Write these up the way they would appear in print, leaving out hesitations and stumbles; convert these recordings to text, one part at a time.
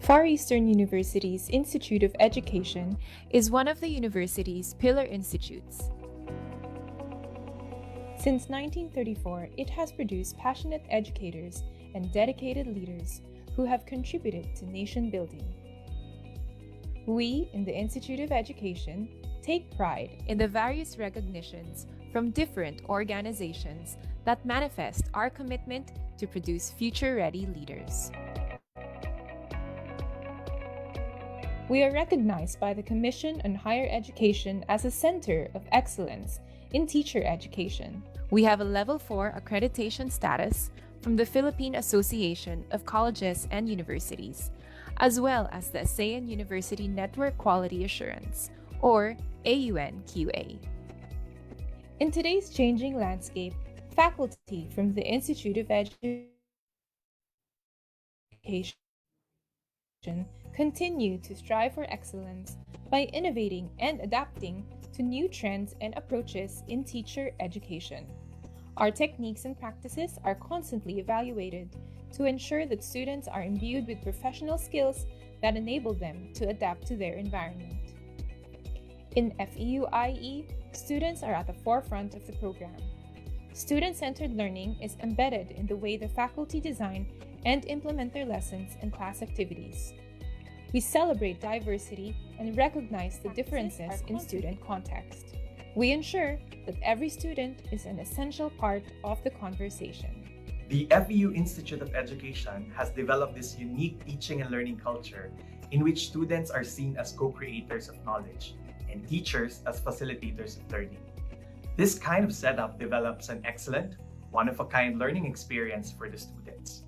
Far Eastern University's Institute of Education is one of the university's pillar institutes. Since 1934, it has produced passionate educators and dedicated leaders who have contributed to nation building. We, in the Institute of Education, take pride in the various recognitions from different organizations that manifest our commitment to produce future-ready leaders. We are recognized by the Commission on Higher Education as a center of excellence in teacher education. We have a Level 4 accreditation status from the Philippine Association of Colleges and Universities, as well as the ASEAN University Network Quality Assurance, or AUN-QA. In today's changing landscape, faculty from the Institute of Education continue to strive for excellence by innovating and adapting to new trends and approaches in teacher education. Our techniques and practices are constantly evaluated to ensure that students are imbued with professional skills that enable them to adapt to their environment. In FEU-IE, students are at the forefront of the program. Student-centered learning is embedded in the way the faculty design and implement their lessons and class activities. We celebrate diversity and recognize the differences in student context. We ensure that every student is an essential part of the conversation. The FEU Institute of Education has developed this unique teaching and learning culture in which students are seen as co-creators of knowledge and teachers as facilitators of learning. This kind of setup develops an excellent, one-of-a-kind learning experience for the students.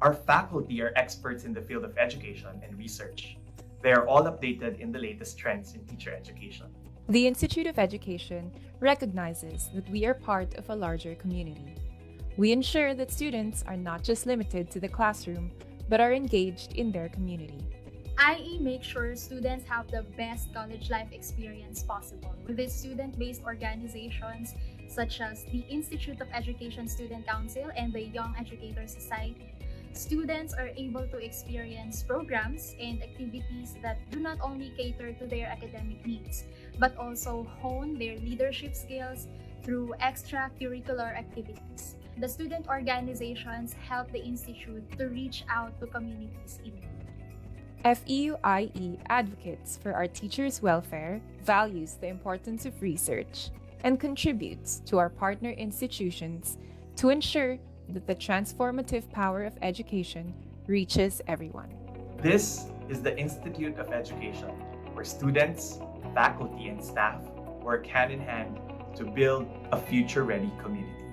Our faculty are experts in the field of education and research. They are all updated in the latest trends in teacher education. The Institute of Education recognizes that we are part of a larger community. We ensure that students are not just limited to the classroom, but are engaged in their community. IE makes sure students have the best college life experience possible with its student-based organizations such as the Institute of Education Student Council and the Young Educators Society. Students are able to experience programs and activities that do not only cater to their academic needs, but also hone their leadership skills through extracurricular activities. The student organizations help the Institute to reach out to communities in need. FEU-IE advocates for our teachers' welfare, values the importance of research, and contributes to our partner institutions to ensure that the transformative power of education reaches everyone. This is the Institute of Education, where students, faculty, and staff work hand in hand to build a future-ready community.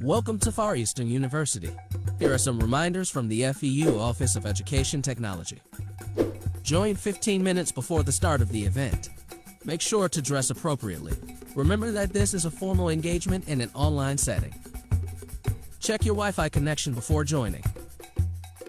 Welcome to Far Eastern University. Here are some reminders from the FEU Office of Education Technology. Join 15 minutes before the start of the event. Make sure to dress appropriately. Remember that this is a formal engagement in an online setting. Check your Wi-Fi connection before joining.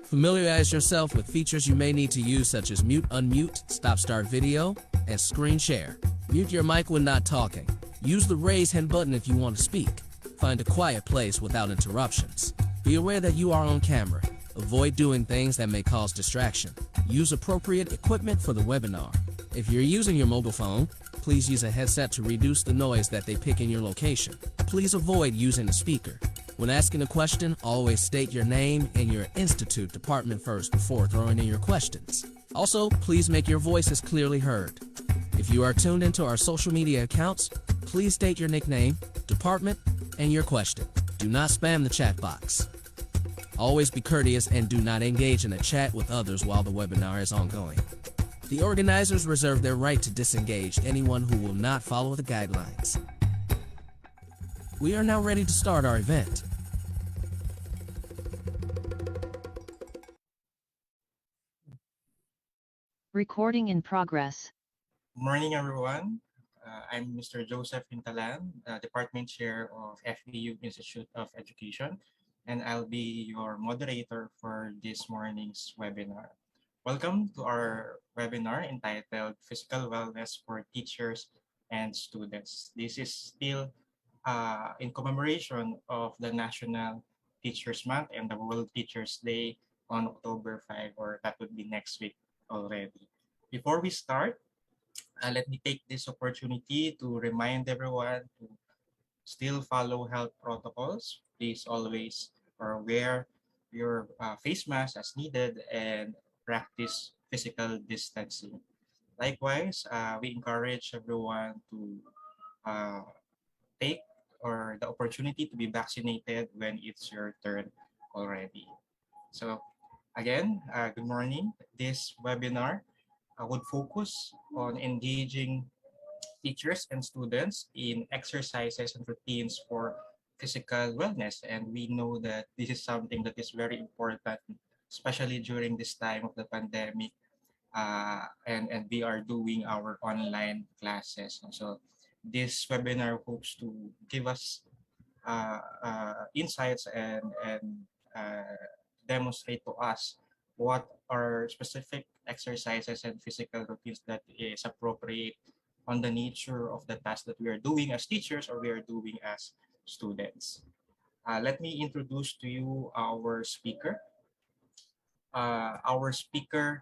Familiarize yourself with features you may need to use, such as mute, unmute, stop-start video, and screen share. Mute your mic when not talking. Use the raise hand button if you want to speak. Find a quiet place without interruptions. Be aware that you are on camera. Avoid doing things that may cause distraction. Use appropriate equipment for the webinar. If you're using your mobile phone, please use a headset to reduce the noise that they pick in your location. Please avoid using a speaker. When asking a question, always state your name and your institute department first before throwing in your questions. Also, please make your voices clearly heard. If you are tuned into our social media accounts, please state your nickname, department, and your question. Do not spam the chat box. Always be courteous and do not engage in a chat with others while the webinar is ongoing. The organizers reserve their right to disengage anyone who will not follow the guidelines. We are now ready to start our event. Recording in progress. Good morning, everyone. I'm Mr. Joseph Hintalan, Department Chair of FEU Institute of Education, and I'll be your moderator for this morning's webinar. Welcome to our webinar entitled Physical Wellness for Teachers and Students. This is still in commemoration of the National Teachers Month and the World Teachers Day on October 5, or that would be next week already. Before we start, let me take this opportunity to remind everyone to still follow health protocols. Please always wear your face mask as needed and practice physical distancing. Likewise, we encourage everyone to take the opportunity to be vaccinated when it's your turn already. So again, good morning. This webinar would focus on engaging teachers and students in exercises and routines for physical wellness. And we know that this is something that is very important, especially during this time of the pandemic. And we are doing our online classes. And so this webinar hopes to give us insights and demonstrate to us what are specific exercises and physical routines that is appropriate on the nature of the task that we are doing as teachers or we are doing as students. Let me introduce to you our speaker. Our speaker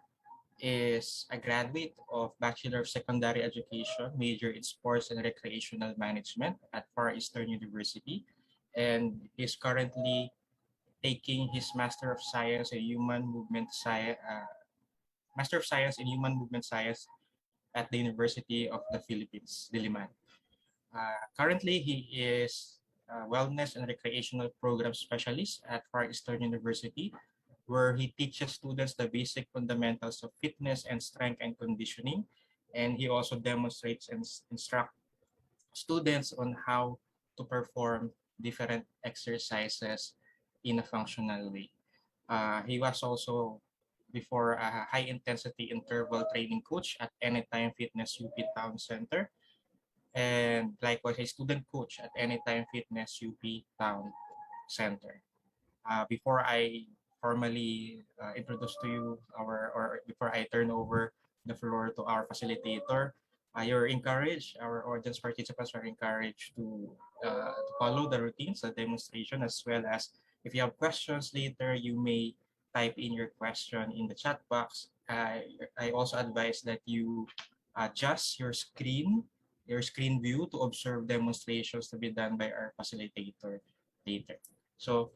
is a graduate of Bachelor of Secondary Education, major in Sports and Recreational Management at Far Eastern University, and is currently taking his Master of Science in Human Movement Science, at the University of the Philippines, Diliman. Currently, he is a Wellness and Recreational Program Specialist at Far Eastern University, where he teaches students the basic fundamentals of fitness and strength and conditioning. And he also demonstrates and instructs students on how to perform different exercises in a functional way. He was also before a high-intensity interval training coach at Anytime Fitness UP Town Center, and likewise a student coach at Anytime Fitness UP Town Center. Before I formally introduce to you or before I turn over the floor to our facilitator, you're encouraged, our audience participants are encouraged to follow the routines, the demonstration, as well as if you have questions later, you may type in your question in the chat box. I also advise that you adjust your screen view to observe demonstrations to be done by our facilitator later. So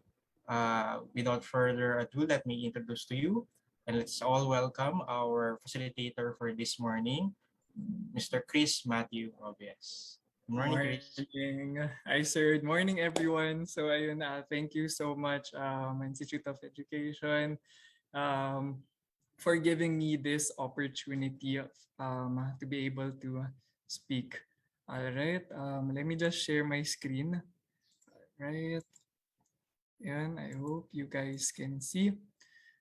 without further ado, let me introduce to you and let's all welcome our facilitator for this morning, Mr. Cris Mathew Obias. Good morning, Cris. Hi, sir. Good morning, everyone. So, ayun, thank you so much, Institute of Education, for giving me this opportunity to be able to speak. All right. Let me just share my screen. All right. Yan, I hope you guys can see.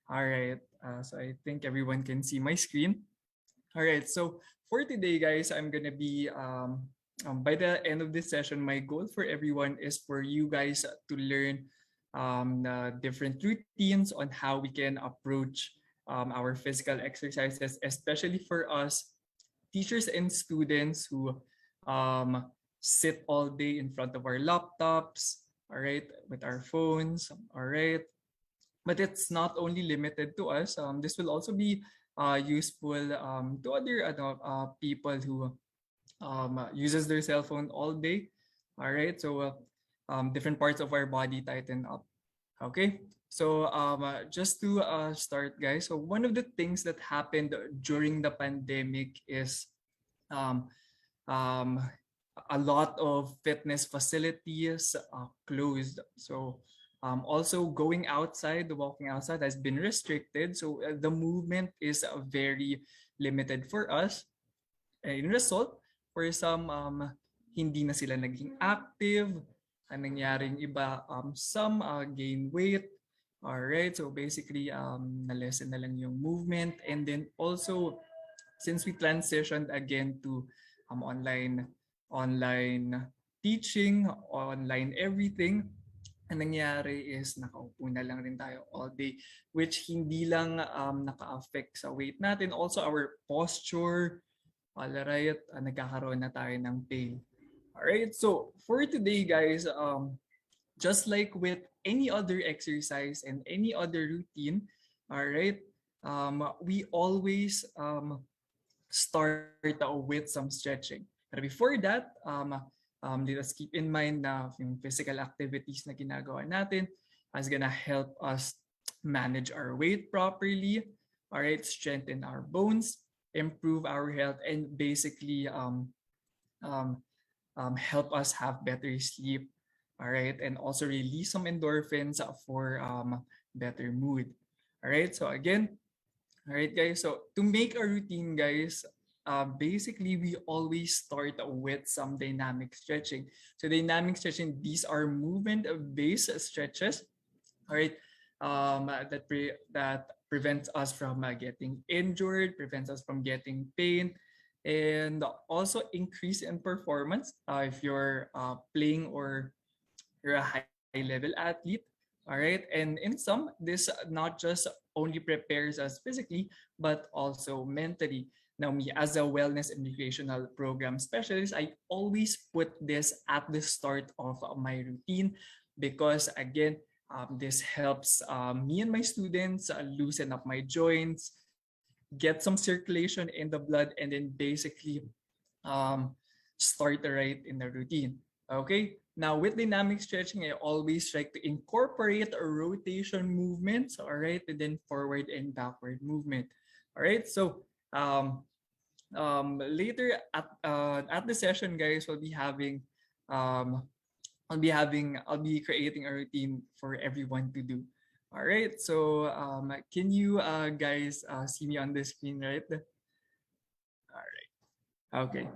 All right, so I think everyone can see my screen. All right, so for today, guys, I'm gonna be by the end of this session, my goal for everyone is for you guys to learn different routines on how we can approach our physical exercises, especially for us teachers and students who um, sit all day in front of our laptops, all right, with our phones, all right. But it's not only limited to us. This will also be useful to other people who uses their cell phone all day. All right, so different parts of our body tighten up. Okay, so just to start, guys. So one of the things that happened during the pandemic is um, um, a lot of fitness facilities closed. So also going outside, walking outside has been restricted. So the movement is very limited for us. In result, for some, hindi na sila naging active. Ang nangyaring iba, some gain weight. Alright, so basically, na-lessen na lang yung movement. And then also, since we transitioned again to online teaching, online everything, ang nangyari is nakaupo na lang rin tayo all day, which hindi lang naka-affect sa weight natin, also our posture, alright, nagkakaroon na tayo ng pain. Alright, so for today, guys, just like with any other exercise and any other routine, alright, we always start with some stretching. But before that, let us keep in mind na yung physical activities na ginagawa natin is gonna help us manage our weight properly, all right, strengthen our bones, improve our health, and basically help us have better sleep, all right, and also release some endorphins for better mood. All right, so again, all right, guys, so to make a routine, guys, basically we always start with some dynamic stretching. So dynamic stretching, these are movement-based stretches, all right, that prevents us from getting injured, prevents us from getting pain, and also increase in performance if you're playing or you're a high-level athlete. All right, and in some, this not just only prepares us physically, but also mentally. Now, me as a wellness and recreational program specialist, I always put this at the start of my routine because, again, this helps me and my students loosen up my joints, get some circulation in the blood, and then basically start right in the routine. Okay, now with dynamic stretching, I always try to incorporate a rotation movements, all right, and then forward and backward movement. All right, so later at the session, guys, I'll be creating a routine for everyone to do. All right, so can you guys see me on the screen, right? All right, okay.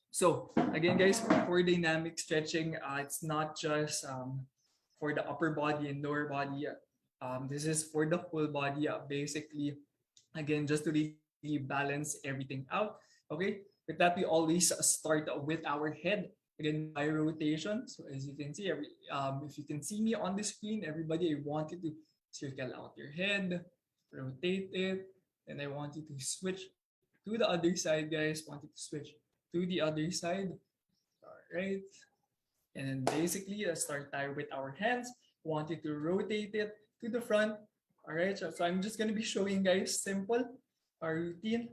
So again, guys, for dynamic stretching, it's not just for the upper body and lower body. This is for the full body. Basically, again, just to really balance everything out. Okay, with that, we always start with our head. Again, by rotation. So as you can see, if you can see me on the screen, everybody, I want you to circle out your head, rotate it, and I want you to switch to the other side, guys. Want you to switch to the other side. All right. And then basically, start tayo with our hands. Want you to rotate it to the front. All right. So I'm just going to be showing guys simple our routine.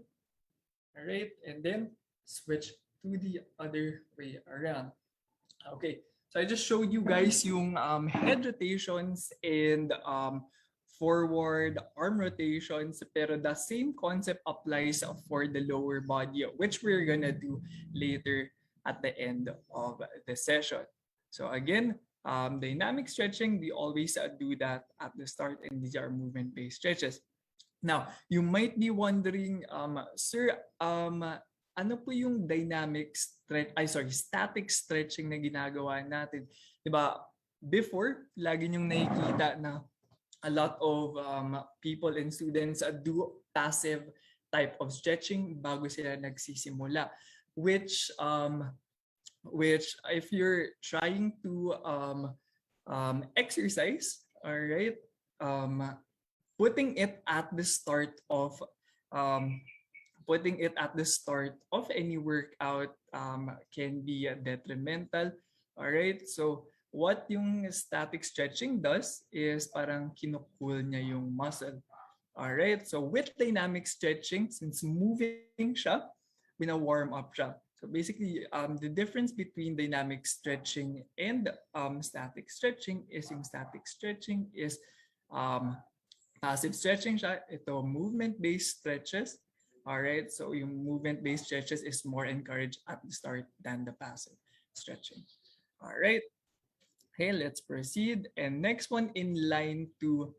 All right. And then switch to the other way around. Okay. So I just showed you guys yung head rotations and forward arm rotations, pero the same concept applies for the lower body, which we're gonna do later at the end of the session. So again, dynamic stretching, we always do that at the start, and these are movement-based stretches. Now, you might be wondering, sir, ano po yung static stretching na ginagawa natin? Diba, before, lagi niyong nakikita na a lot of people and students do passive type of stretching bago sila nagsisimula, which if you're trying to exercise, all right, putting it at the start of any workout can be detrimental. All right, so what yung static stretching does is parang kinukool niya yung muscle. All right, so with dynamic stretching, since moving siya, warm up siya. So basically, the difference between dynamic stretching and static stretching is yung static stretching is passive stretching siya. Ito, movement-based stretches. Alright, so yung movement-based stretches is more encouraged at the start than the passive stretching. Alright, okay, let's proceed. And next one in line to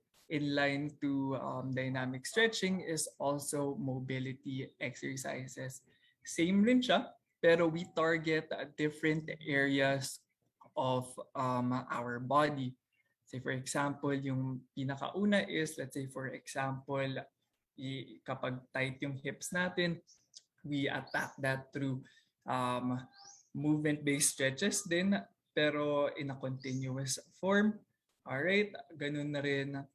dynamic stretching is also mobility exercises. Same rin siya, pero we target different areas of our body. Say for example, yung pinakauna is, let's say for example, kapag tight yung hips natin, we attack that through movement-based stretches din, pero in a continuous form. Alright, ganun na rin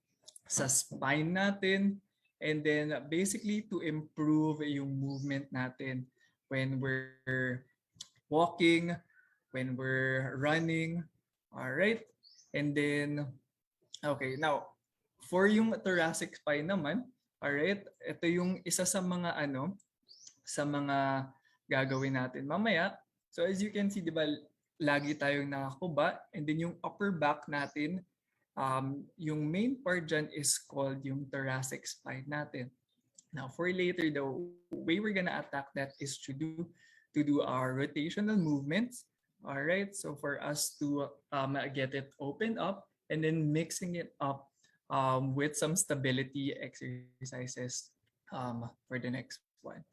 sa spine natin. And then basically to improve yung movement natin when we're walking, when we're running. Alright, and then, okay, now, for yung thoracic spine naman, alright, ito yung isa sa mga gagawin natin mamaya. So as you can see, di ba, lagi tayong nakakuba, and then yung upper back natin, yung main part dyan is called yung thoracic spine natin. Now for later, the way we're gonna attack that is to do our rotational movements. Alright, so for us to get it opened up and then mixing it up with some stability exercises for the next one.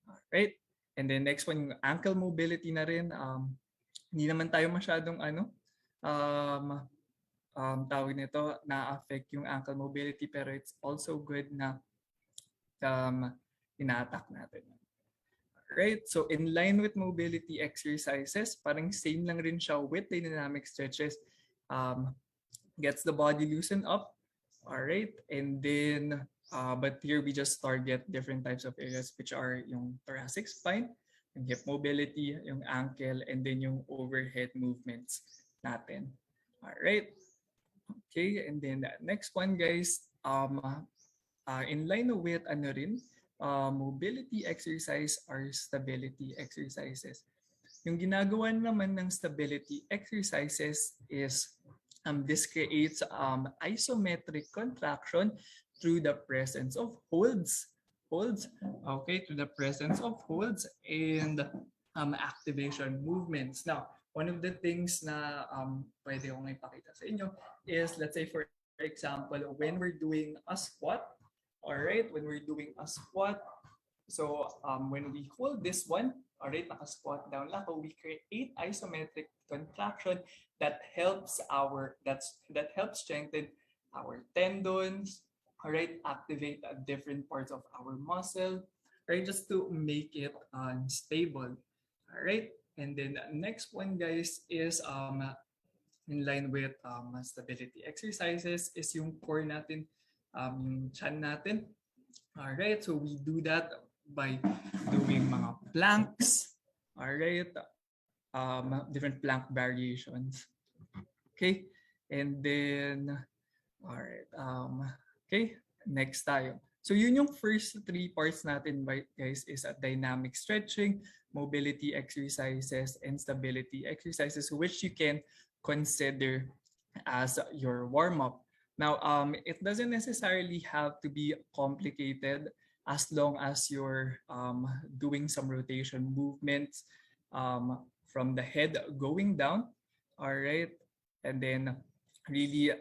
Alright, and then next one, yung ankle mobility na rin. Hindi naman tayo masyadong tawag nito, na-affect yung ankle mobility, pero it's also good na ina-attack natin. Right, so in line with mobility exercises, parang same lang rin siya with dynamic stretches. Gets the body loosened up. All right, and then but here we just target different types of areas, which are yung thoracic spine, yung hip mobility, yung ankle, and then yung overhead movements natin. All right, okay, and then the next one, guys, in line with mobility exercise are stability exercises. Yung ginagawa naman ng stability exercises is this creates isometric contraction through the presence of holds. Okay, through the presence of holds and activation movements. Now, one of the things na pwede kong ipakita sa inyo is, let's say for example, when we're doing a squat. All right, when we're doing a squat, so when we hold this one, all right, naka-squat down lang, we create isometric contraction that helps strengthen our tendons, all right, activate different parts of our muscle, right, just to make it stable. All right, and then next one, guys, is in line with stability exercises is yung core natin. Yung chan natin. Alright, so we do that by doing mga planks. Alright, different plank variations. Okay, and then, alright, okay, next tayo. So yun yung first three parts natin, guys, is dynamic stretching, mobility exercises, and stability exercises, which you can consider as your warm-up. Now, it doesn't necessarily have to be complicated as long as you're doing some rotation movements from the head going down, all right? And then really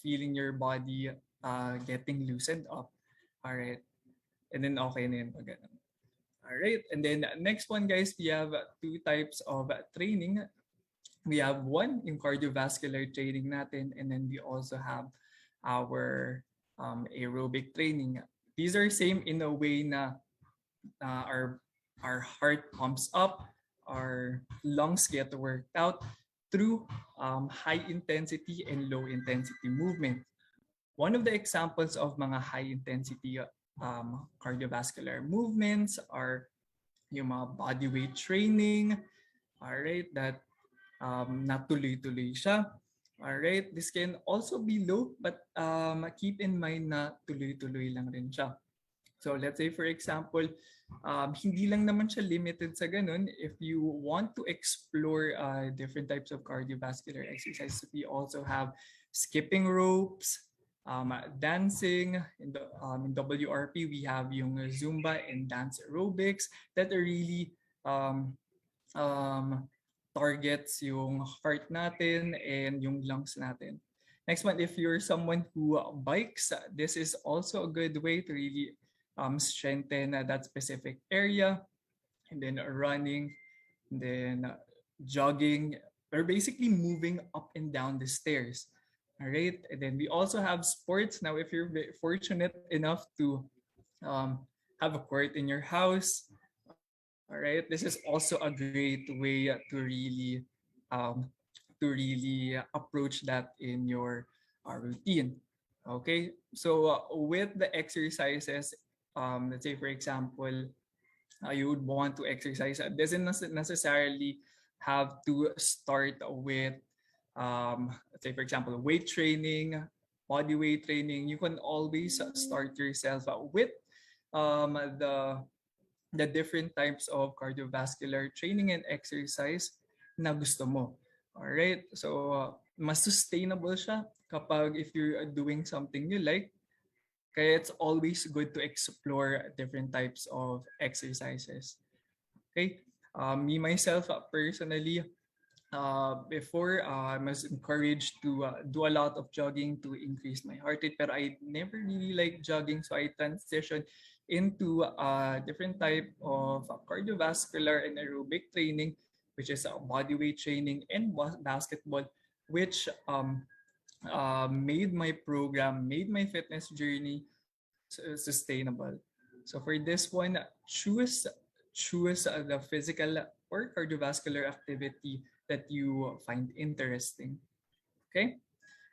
feeling your body getting loosened up, all right? And then okay na yun. All right, and then next one, guys, we have two types of training. we have one in cardiovascular training natin, and then we also have our aerobic training. These are same in a way na our heart pumps up, our lungs get worked out through high intensity and low intensity movement. One of the examples of mga high intensity cardiovascular movements are yung mga body weight training, alright, that natuloy-tuloy siya. Alright, this can also be low, but keep in mind na tuloy-tuloy lang rin siya. So let's say for example, hindi lang naman siya limited sa ganun. If you want to explore different types of cardiovascular exercises, we also have skipping ropes, dancing. In WRP, we have yung Zumba and dance aerobics that are really targets yung heart natin and yung lungs natin. Next one, if you're someone who bikes, this is also a good way to really strengthen that specific area. And then running, and then jogging, or basically moving up and down the stairs. All right, and then we also have sports. Now, if you're fortunate enough to have a court in your house, all right, this is also a great way to really approach that in your routine. Okay, so with the exercises, let's say for example, you would want to exercise. It doesn't necessarily have to start with, let's say for example, weight training, body weight training. You can always start yourself with the different types of cardiovascular training and exercise na gusto mo. Alright, so mas sustainable siya kapag if you're doing something you like. Kaya it's always good to explore different types of exercises. Okay, me myself personally, before I was encouraged to do a lot of jogging to increase my heart rate, pero I never really liked jogging, so I transitioned into a different type of cardiovascular and aerobic training, which is body weight training and basketball, which made my program, made my fitness journey sustainable. So for this one, choose the physical or cardiovascular activity that you find interesting. Okay,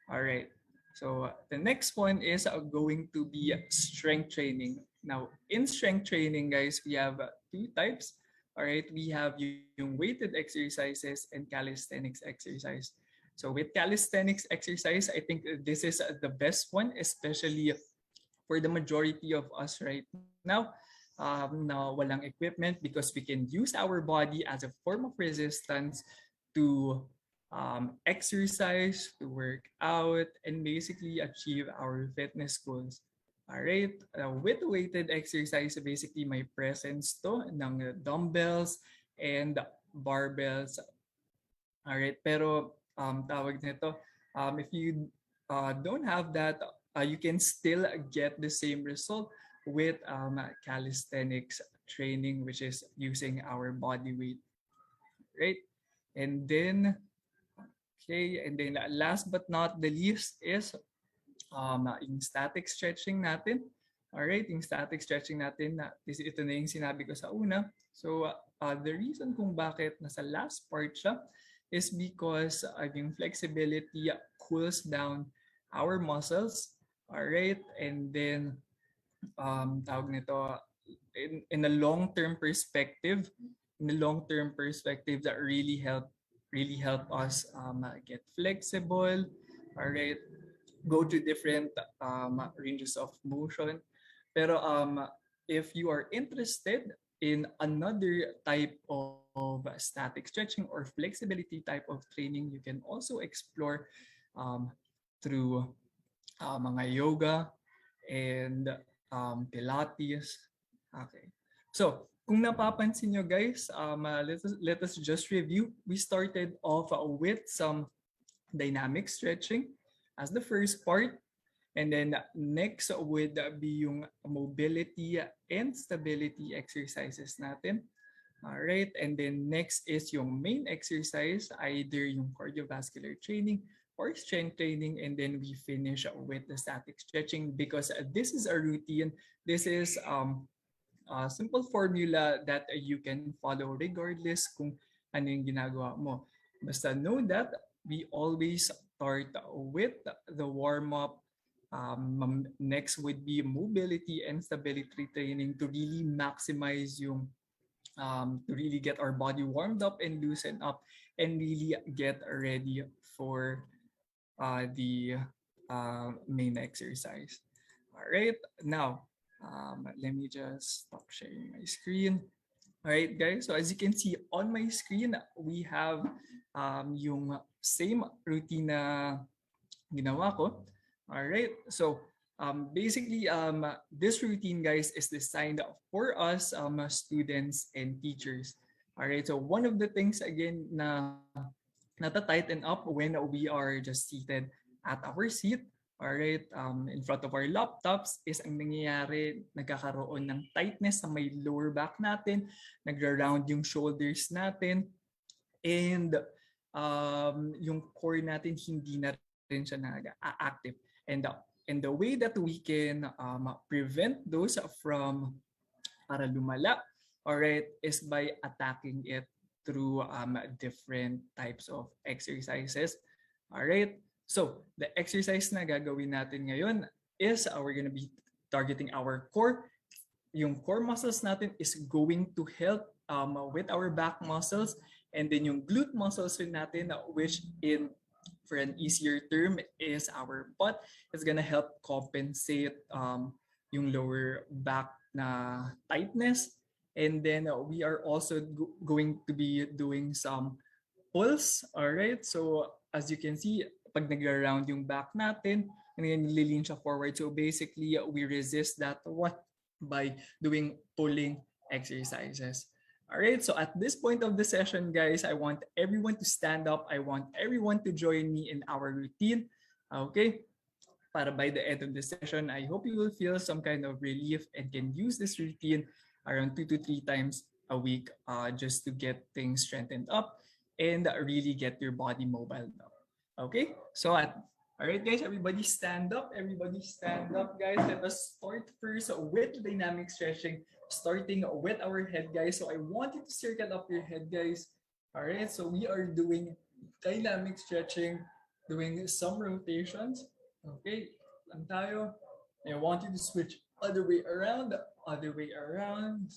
all right. So the next one is going to be strength training. Now, in strength training, guys, we have two types. All right, we have yung weighted exercises and calisthenics exercise. So with calisthenics exercise, I think this is the best one, especially for the majority of us right now. Na walang equipment, because we can use our body as a form of resistance to exercise, to work out, and basically achieve our fitness goals. Alright, with weighted exercise, basically may presence to ng dumbbells and barbells. Alright, pero tawag nito, if you don't have that, you can still get the same result with calisthenics training, which is using our body weight, right? And then, okay, and then last but not the least is yung static stretching natin. Alright, yung static stretching natin, ito na yung sinabi ko sa una. So, the reason kung bakit nasa last part siya is because yung flexibility cools down our muscles. Alright, and then, tawag nito, in a long-term perspective, that really help us get flexible. Alright, go to different ranges of motion. Pero if you are interested in another type of static stretching or flexibility type of training, you can also explore through mga yoga and Pilates. Okay. So, kung napapansin nyo guys, let us just review. We started off with some dynamic stretching as the first part. And then next would be yung mobility and stability exercises natin. All right, and then next is yung main exercise, either yung cardiovascular training or strength training, and then we finish with the static stretching because this is a routine. This is a simple formula that you can follow regardless kung ano yung ginagawa mo. Basta know that we always start with the warm-up. Next would be mobility and stability training to really maximize yung to really get our body warmed up and loosen up and really get ready for the main exercise. All right, now let me just stop sharing my screen. All right, guys, so as you can see on my screen, we have yung same routine na ginawa ko. All right, so basically, this routine, guys, is designed for us students and teachers. All right, so one of the things again na nata-tighten up when we are just seated at our seat, all right, in front of our laptops is ang nangyayari, nagkakaroon ng tightness sa may lower back natin, nagra-round yung shoulders natin, and yung core natin hindi na rin siya nag-active. And the way that we can prevent those from para lumala, all right, is by attacking it through different types of exercises. All right, so the exercise na gagawin natin ngayon is we're gonna be targeting our core. Yung core muscles natin is going to help with our back muscles, and then yung glute muscles natin, which in for an easier term is our butt, is gonna help compensate yung lower back na tightness. And then we are also going to be doing some pulls. All right, so as you can see, pag nag-round yung back natin, and then nililin siya forward. So basically, we resist that by doing pulling exercises. All right, so at this point of the session, guys, I want everyone to stand up. I want everyone to join me in our routine. Okay, para by the end of the session, I hope you will feel some kind of relief and can use this routine around 2 to 3 times a week just to get things strengthened up and really get your body mobile now. Okay, so all right, guys, everybody stand up. Everybody stand up, guys. Let us start first with dynamic stretching, starting with our head, guys. So I want you to circle up your head, guys. All right, so we are doing dynamic stretching, doing some rotations. Okay, lang tayo. I want you to switch other way around, other way around.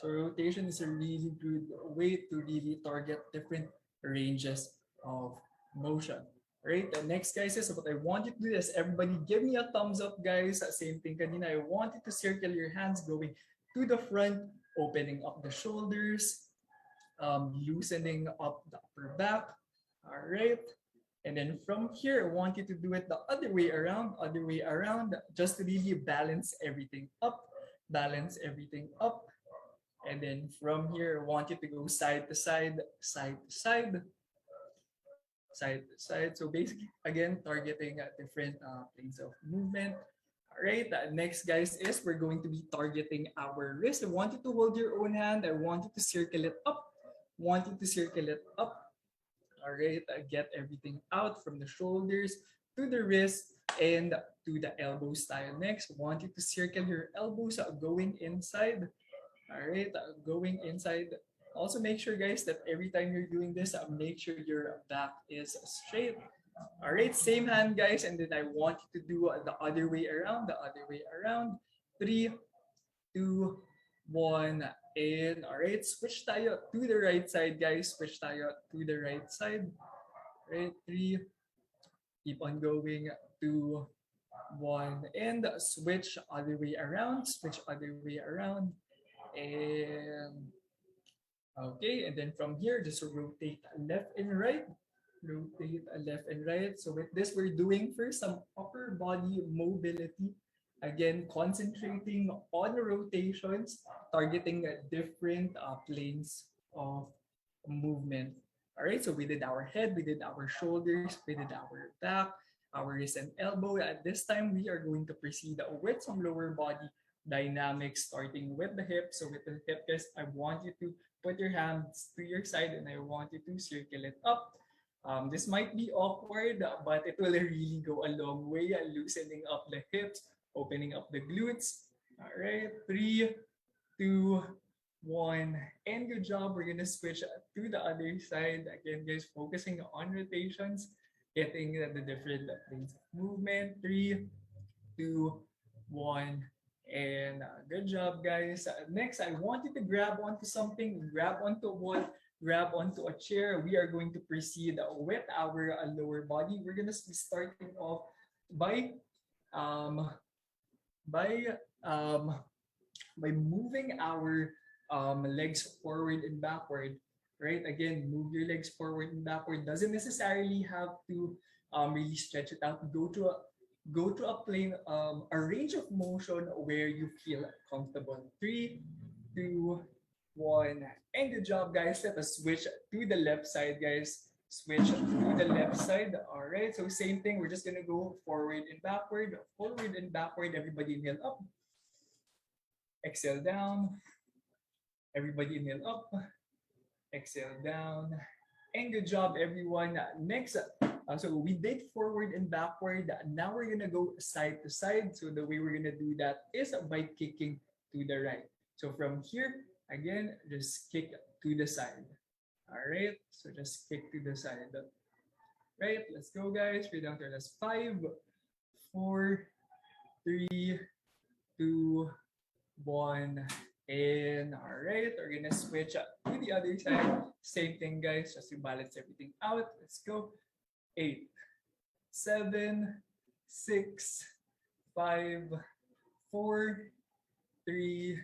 So rotation is a really good way to really target different ranges of motion. Right, the next, guys, is what I want you to do is everybody give me a thumbs up, guys. Same thing kanina. I want you to circle your hands going to the front, opening up the shoulders, loosening up the upper back. All right, and then from here, I want you to do it the other way around, just to really balance everything up, and then from here, I want you to go side to side, side to side, side to side. So basically, again, targeting different planes of movement. All right, next, guys, is we're going to be targeting our wrist. I want you to hold your own hand. I want you to circle it up. All right, get everything out from the shoulders to the wrist and to the elbows tayo. Next, I want you to circle your elbows going inside. All right, going inside. Also make sure, guys, that every time you're doing this, make sure your back is straight. All right, same hand, guys, and then I want you to do the other way around, 3, 2, 1, and all right, switch tayo to the right side, guys. All right, 3, keep on going, 2, 1, and switch other way around, and okay, and then from here, just rotate left and right. So with this, we're doing first some upper body mobility. Again, concentrating on rotations, targeting different planes of movement. All right, so we did our head, we did our shoulders, we did our back, our wrist and elbow. At this time, we are going to proceed with some lower body dynamics, starting with the hip. So with the hip, guys, I want you to put your hands to your side and I want you to circle it up. This might be awkward, but it will really go a long way, loosening up the hips, opening up the glutes. All right, 3, 2, 1, and good job. We're gonna switch to the other side. Again, guys, focusing on rotations, getting the different planes of movement. 3, 2, 1, and good job, guys. Next, I want you to grab onto something, grab onto a wall, grab onto a chair. We are going to proceed with our lower body. We're gonna be starting off by um, by um, by moving our legs forward and backward. Right? Again, move your legs forward and backward. Doesn't necessarily have to really stretch it out. Go to a plane, a range of motion where you feel comfortable. 3, 2, 1, and good job, guys. Let us switch to the left side, guys. Switch to the left side. All right, so same thing. We're just gonna go forward and backward, forward and backward. Everybody inhale up, exhale down. Everybody inhale up, exhale down, and good job, everyone. Next, so we did forward and backward. Now we're gonna go side to side. So the way we're gonna do that is by kicking to the right. So from here, again, just kick to the side. All right, so just kick to the side. Right, let's go, guys. We're down to that's 5, 4, 3, 2, 1, and all right, we're gonna switch up to the other side. Same thing, guys, just to balance everything out. Let's go. 8, 7, 6, 5, 4, 3,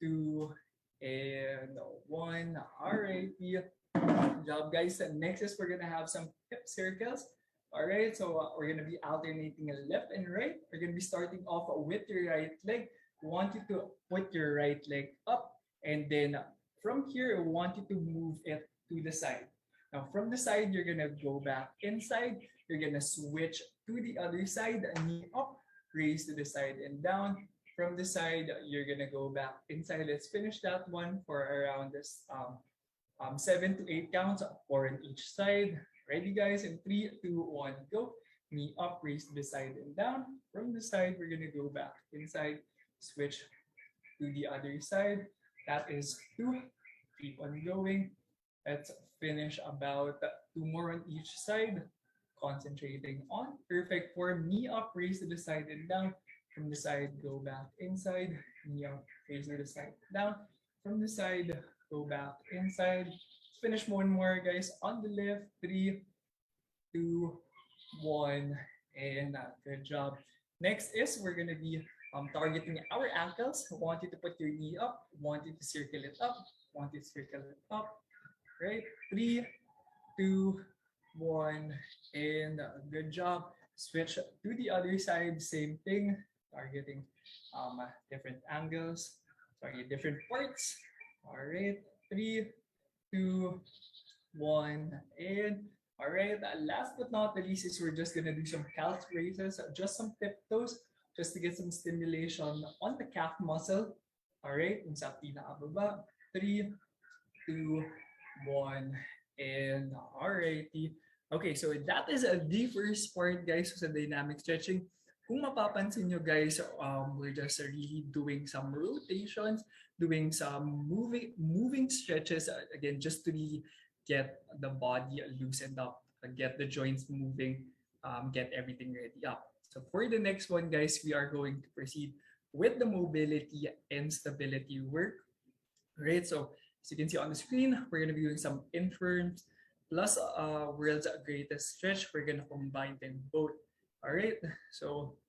2, and 1. All right, good job, guys. Next is we're gonna have some hip circles. All right, so we're gonna be alternating left and right. We're gonna be starting off with your right leg. We want you to put your right leg up, and then from here, we want you to move it to the side. Now, from the side, you're gonna go back inside. You're gonna switch to the other side, knee up, raise to the side and down. From the side, you're gonna go back inside. Let's finish that one for around this 7 to 8 counts, 4 on each side. Ready, guys? In 3, 2, 1, go. Knee up, raise to the side and down. From the side, we're gonna go back inside, switch to the other side. That is 2. Keep on going. Let's finish about 2 more on each side. Concentrating on perfect form. Knee up, raise to the side and down. From the side, go back inside. Knee up, raise to the side, down. From the side, go back inside. Finish one more, guys, on the left. 3, 2, 1, and good job. Next is we're gonna be targeting our ankles. I want you to put your knee up. I want you to circle it up. I want you to circle it up. Right? 3, 2, 1, and good job. Switch to the other side. Same thing. Targeting different angles. Target different parts. All right. 3, 2, 1, and all right. Last but not the least is we're just gonna do some calf raises, just some tiptoes, just to get some stimulation on the calf muscle. All right. Yung sa pinakababa. 3, 2, 1, and alrighty. Okay, so that is the first part, guys, sa dynamic stretching. Kung mapapansin nyo, guys, we're just really doing some rotations, doing some moving stretches, again, just to really get the body loosened up, get the joints moving, get everything ready up. So for the next one, guys, we are going to proceed with the mobility and stability work. Right, so as you can see on the screen, we're going to be doing some inversions plus world's greatest stretch. We're going to combine them both. All right, so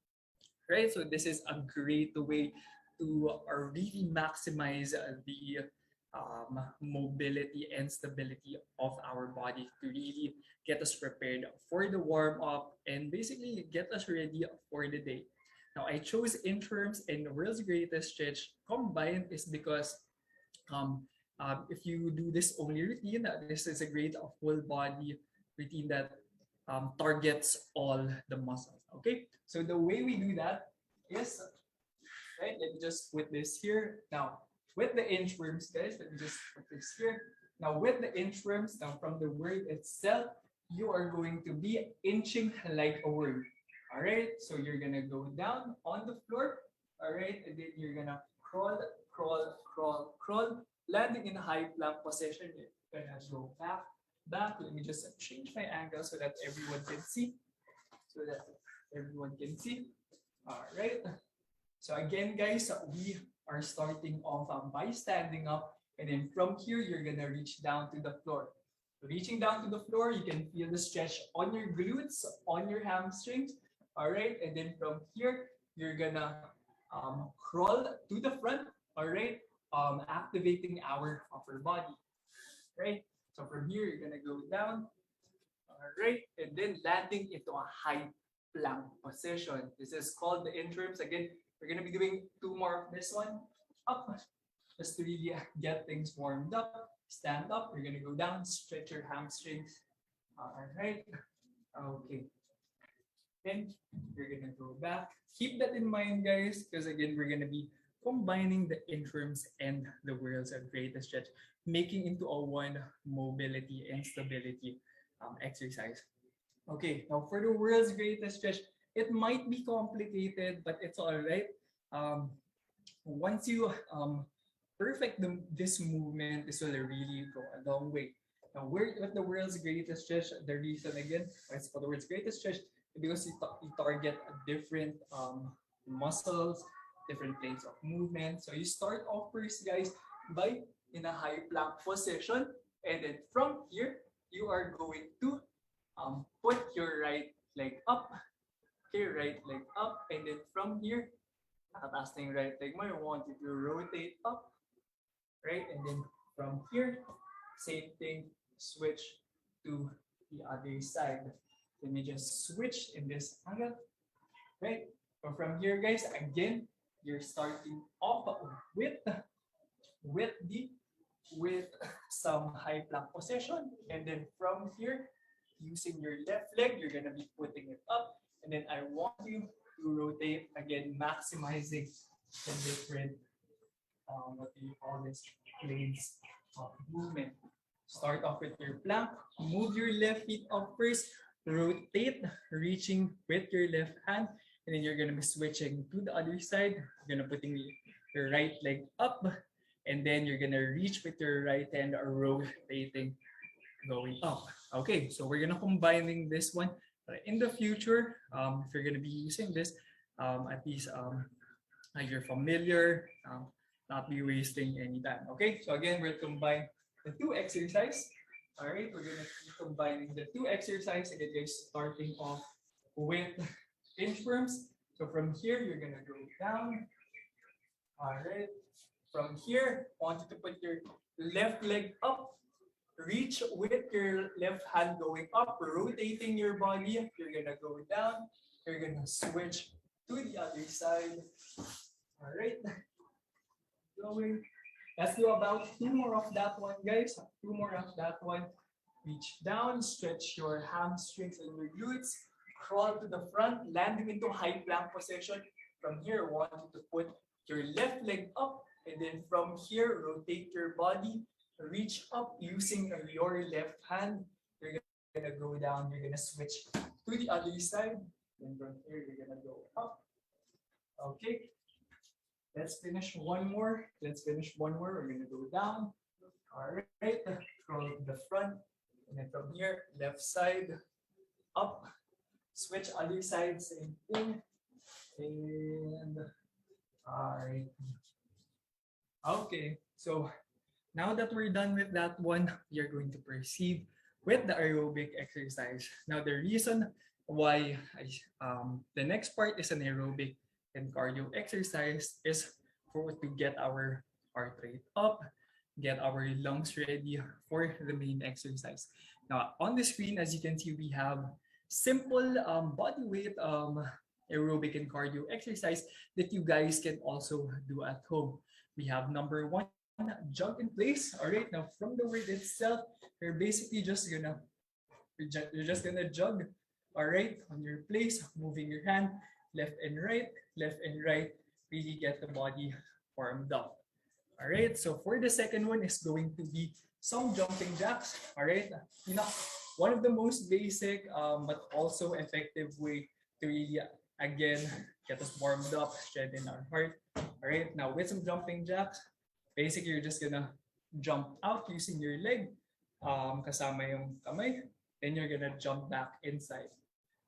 this is a great way to really maximize the mobility and stability of our body, to really get us prepared for the warm up and basically get us ready for the day. Now, I chose inversions and world's greatest stretch combined is because if you do this only routine, this is a great full body routine that targets all the muscles. Okay, so the way we do that is, right, let me just put this here. Now, with the inchworms, guys, let me just put this here. Now with the inchworms, now from the word itself, you are going to be inching like a worm. All right, so you're gonna go down on the floor. All right, and then you're gonna crawl, crawl, crawl, crawl, landing in a high plank position. You're gonna go back, back. Let me just change my angle so that everyone can see. All right. So again, guys, we are starting off by standing up, and then from here, you're gonna reach down to the floor. Reaching down to the floor, you can feel the stretch on your glutes, on your hamstrings. All right, and then from here, you're gonna crawl to the front. All right, activating our upper body. Right. So from here, you're gonna go down. All right, and then landing into a high plank position. This is called the inchworms. Again, we're gonna be doing 2 more of this one. Up, just to really get things warmed up. Stand up. You're gonna go down. Stretch your hamstrings. All right. Okay. Then you're gonna go back. Keep that in mind, guys, because again, we're gonna be combining the inchworms and the world's greatest stretch, making into a one mobility and stability exercise. Okay, now for the world's greatest stretch, it might be complicated, but it's all right. Once you perfect this movement, this will really go a long way. Now, with the world's greatest stretch, the reason again, why it's called the world's greatest stretch, because you target different muscles, different planes of movement. So you start off first, guys, by in a high plank position, and then from here, you are going to put your right leg up, okay, right leg up, and then from here, nakataas right leg mo, you want it to rotate up, right, and then from here, same thing, switch to the other side. Let me just switch in this angle, right? So from here, guys, again, you're starting off with some high plank position, and then from here, using your left leg, you're gonna be putting it up, and then I want you to rotate again, maximizing the different what do you call this, planes of movement. Start off with your plank, move your left feet up first, rotate, reaching with your left hand, and then you're gonna be switching to the other side. You're gonna putting your right leg up, and then you're gonna reach with your right hand, rotating, going up. Okay, so we're gonna combining this one. In the future, if you're gonna be using this, at least you're familiar, not be wasting any time. Okay, so again, we'll combine the 2 exercises. All right, we're gonna be combining the 2 exercises again, guys, starting off with inchworms. So from here, you're gonna go down. All right, from here, I want you to put your left leg up. Reach with your left hand going up, rotating your body. You're gonna go down. You're gonna switch to the other side. All right, going. Let's do about 2 more of that one, guys. 2 more of that one. Reach down, stretch your hamstrings and your glutes. Crawl to the front, landing into high plank position. From here, I want you to put your left leg up, and then from here, rotate your body. Reach up using your left hand. You're gonna go down. You're gonna switch to the other side. Then from here, you're gonna go up. Okay. Let's finish one more. We're gonna go down. All right. Crawl to the front. And then from here, left side, up. Switch other side, same thing. And all right. Okay. So now that we're done with that one, we are going to proceed with the aerobic exercise. Now, the reason why the next part is an aerobic and cardio exercise is to get our heart rate up, get our lungs ready for the main exercise. Now, on the screen, as you can see, we have simple body weight aerobic and cardio exercise that you guys can also do at home. We have number 1, jog in place. All right, now from the word itself, you're basically just gonna jog. All right, on your place, moving your hand left and right, really get the body warmed up. All right, so for the second one is going to be some jumping jacks. All right, one of the most basic but also effective way to really again get us warmed up, strengthen our heart. All right, now with some jumping jacks, basically you're just gonna jump out using your leg, kasama yung kamay. Then you're gonna jump back inside.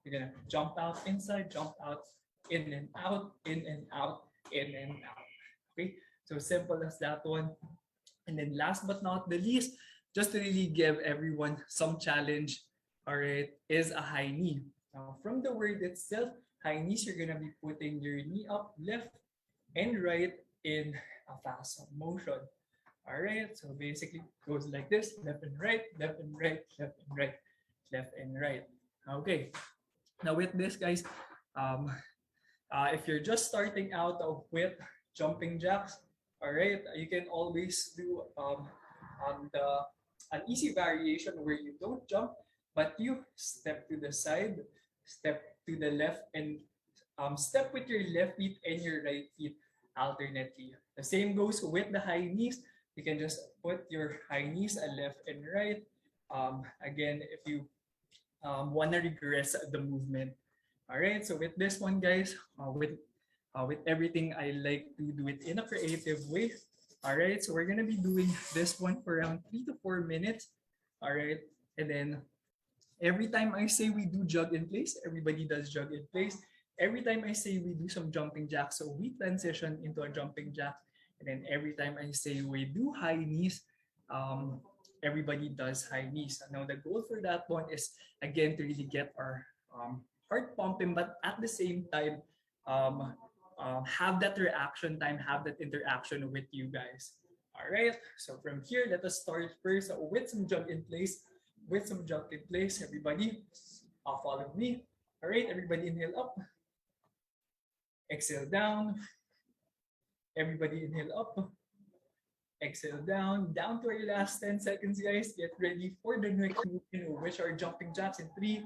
You're gonna jump out inside, jump out, in and out, in and out, in and out. Okay, so simple as that one. And then last but not the least, just to really give everyone some challenge, all right, is a high knee. Now, from the word itself, high knees, you're gonna be putting your knee up left and right in a fast motion. All right, so basically goes like this: left and right, left and right, left and right, left and right. Okay, now with this, guys, if you're just starting out with jumping jacks, all right, you can always do an easy variation where you don't jump, but you step to the side, step to the left, and step with your left feet and your right feet alternately. The same goes with the high knees. You can just put your high knees left and right. Again, if you want to regress the movement. All right, so with this one, guys, with everything, I like to do it in a creative way. All right, so we're gonna be doing this one for around 3 to 4 minutes. All right, and then every time I say we do jog in place, everybody does jog in place. Every time I say we do some jumping jacks, so we transition into a jumping jack. And then every time I say we do high knees, everybody does high knees. Now the goal for that one is again to really get our heart pumping, but at the same time, have that reaction time, have that interaction with you guys. All right, so from here, let us start first with some jog in place. With some jog in place, everybody, follow me. All right, everybody inhale up, exhale down. Everybody inhale up, exhale down to our last 10 seconds, guys. Get ready for the next movement, which are jumping jacks in 3,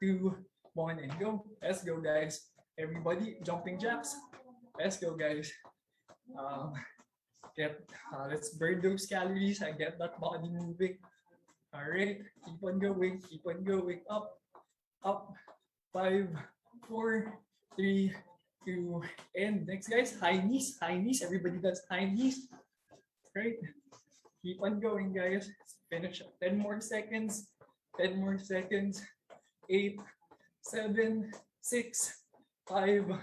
2, 1, and go. Let's go, guys. Everybody, jumping jacks. Let's go, guys. Let's burn those calories and get that body moving. All right, keep on going, up, 5, 4, 3, 2, and next, guys, high knees, everybody does high knees. Right, keep on going, guys. Finish 10 more seconds, 8, 7, 6, 5,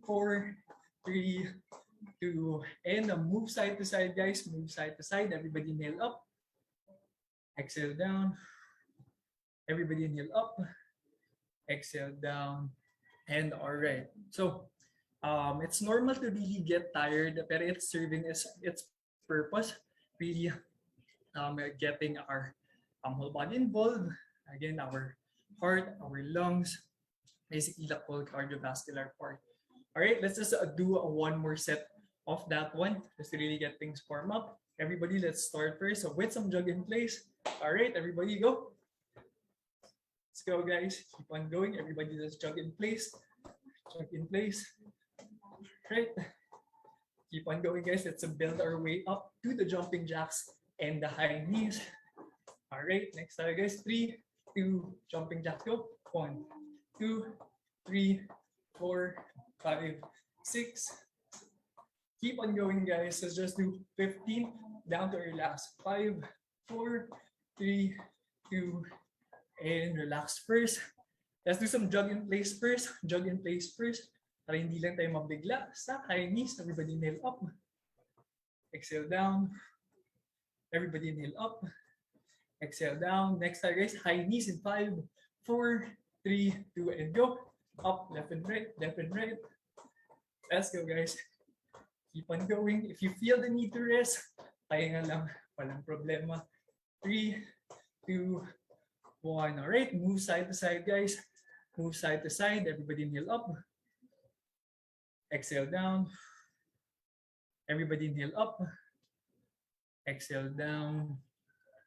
4, 3, 2, and move side to side, guys. Move side to side. Everybody inhale up, exhale down. Everybody inhale up, exhale down. And all right, so it's normal to really get tired, but it's serving its purpose, really getting our whole body involved. Again, our heart, our lungs, basically the whole cardiovascular part. All right, let's just do one more set of that one, just to really get things warm up. Everybody, let's start first with some jog in place. All right, everybody go. Let's go, guys. Keep on going. Everybody, let's jog in place. Jog in place. Right. Keep on going, guys. Let's build our way up to the jumping jacks and the high knees. All right. Next time, guys. 3, 2, jumping jacks. Go. 1, 2, 3, 4, 5, 6. Keep on going, guys. Let's just do 15 down to our last 5, 4, 3, 2, and relax first. Let's do some jog in place first. Jog in place first. Para hindi lang tayo mabigla sa high knees. Everybody inhale up. Exhale down. Everybody inhale up. Exhale down. Next time, guys, high knees in 5, 4, 3, 2, and go. Up, left and right, left and right. Let's go, guys. Keep on going. If you feel the need to rest, pahinga lang. Walang problema. 3, 2, 1. All right, move side to side, guys. Move side to side. Everybody inhale up. Exhale down. Everybody inhale up. Exhale down.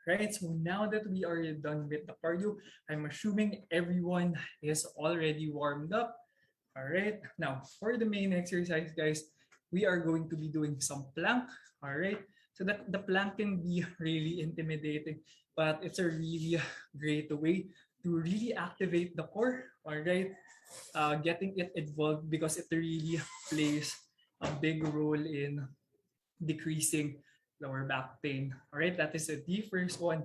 Right, so now that we are done with the cardio, I'm assuming everyone is already warmed up. All right, now for the main exercise, guys, we are going to be doing some plank. All right. So that the plank can be really intimidating, but it's a really great way to really activate the core. All right. Getting it involved because it really plays a big role in decreasing lower back pain. All right. That is the first one.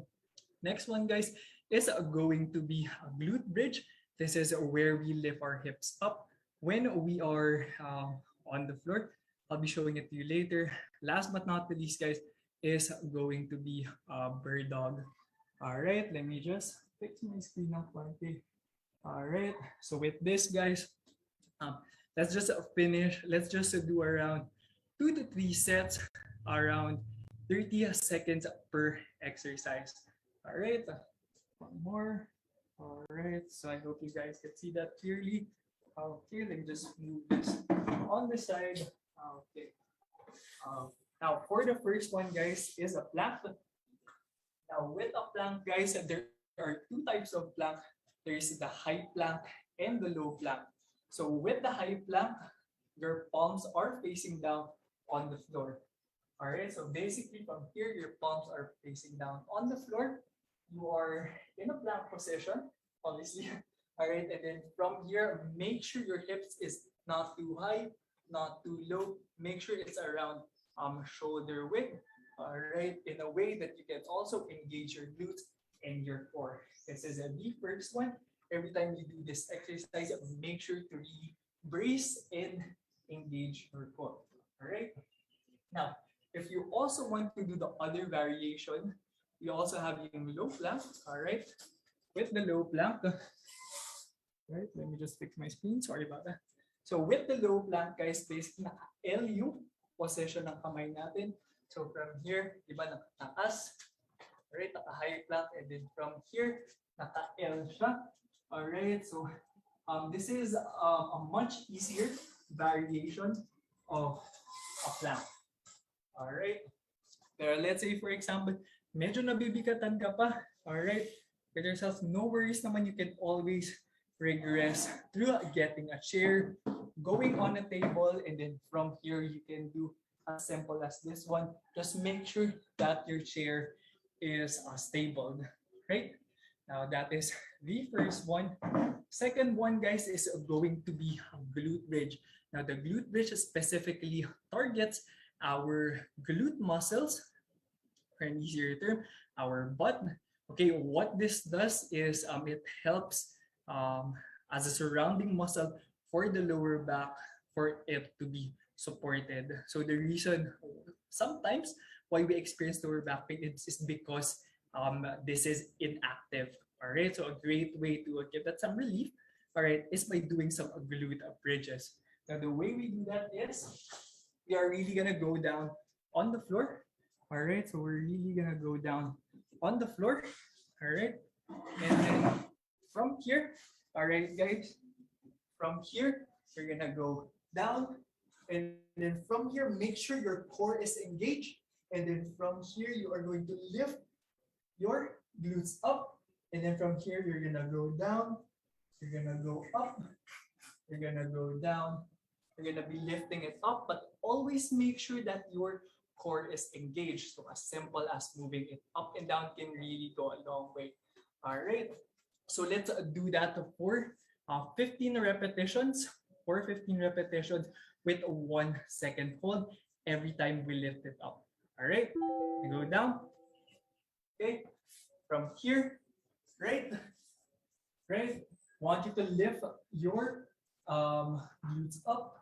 Next one, guys, is going to be a glute bridge. This is where we lift our hips up when we are on the floor. I'll be showing it to you later. Last but not the least, guys, is going to be bird dog. All right, let me just fix my screen up one thing. All right, so with this, guys, let's just finish. Let's just do around 2 to 3 sets, around 30 seconds per exercise. All right, one more. All right, so I hope you guys can see that clearly. Okay, let me just move this on the side. Okay. Now for the first one, guys, is a plank. Now with a plank, guys, there are two types of plank. There is the high plank and the low plank. So with the high plank, your palms are facing down on the floor. All right, so basically from here, your palms are facing down on the floor. You are in a plank position, obviously. All right, and then from here, make sure your hips is not too high, not too low. Make sure it's around shoulder width. All right, in a way that you can also engage your glutes and your core. This is the first one. Every time you do this exercise, make sure to really brace and engage your core. All right. Now, if you also want to do the other variation, we also have yung low plank. All right. With the low plank, right? Let me just fix my screen. Sorry about that. So with the low plank, guys, basically naka-L yung position ng kamay natin. So from here, di ba, nakataas. Alright, naka-high plank. And then from here, naka-L siya. Alright, so this is a much easier variation of a plank. Alright. Pero let's say, for example, medyo nabibigatan ka pa. Alright, with yourself, no worries naman. You can always regress through getting a chair, going on a table, and then from here you can do as simple as this one. Just make sure that your chair is stable, right? Now that is the first one. Second one, guys, is going to be a glute bridge. Now the glute bridge specifically targets our glute muscles, for an easier term, our butt. Okay, what this does is it helps as a surrounding muscle for the lower back for it to be supported. So the reason sometimes why we experience lower back pain is because this is inactive. All right, so a great way to give that some relief, all right, is by doing some glute bridges. Now the way we do that is we are really gonna go down on the floor. All right, so we're really gonna go down on the floor. All right, and then from here, all right, guys, from here, you're gonna go down, and then from here, make sure your core is engaged, and then from here, you are going to lift your glutes up, and then from here, you're gonna go down, you're gonna go up, you're gonna go down, you're gonna be lifting it up, but always make sure that your core is engaged. So as simple as moving it up and down can really go a long way. All right. So let's do that for 15 repetitions. For 15 repetitions with a 1 second hold every time we lift it up. All right. We go down. Okay. From here, right. Right. Want you to lift your glutes up.